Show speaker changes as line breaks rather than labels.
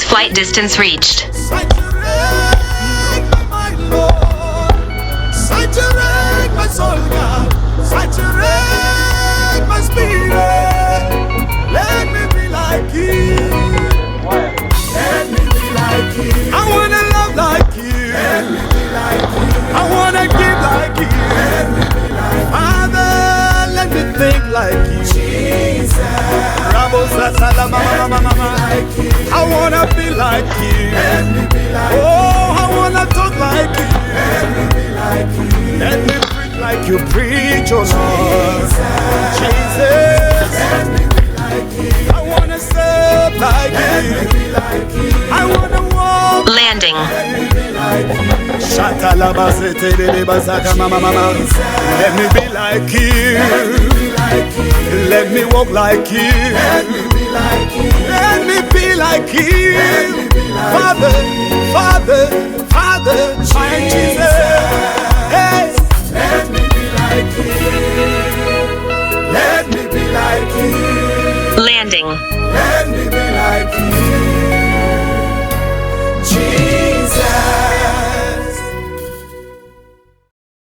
Flight distance reached.
I wanna love like you. I wanna give like you. Father, let me think like you. I wanna be like you. Oh, I wanna talk like you. Let me preach like you preach, oh Lord. Jesus, I wanna serve like you. I wanna walk.
Landing.
Let me be like you. Let me walk like you. Let me be like you. Father, Father, Father, my Jesus.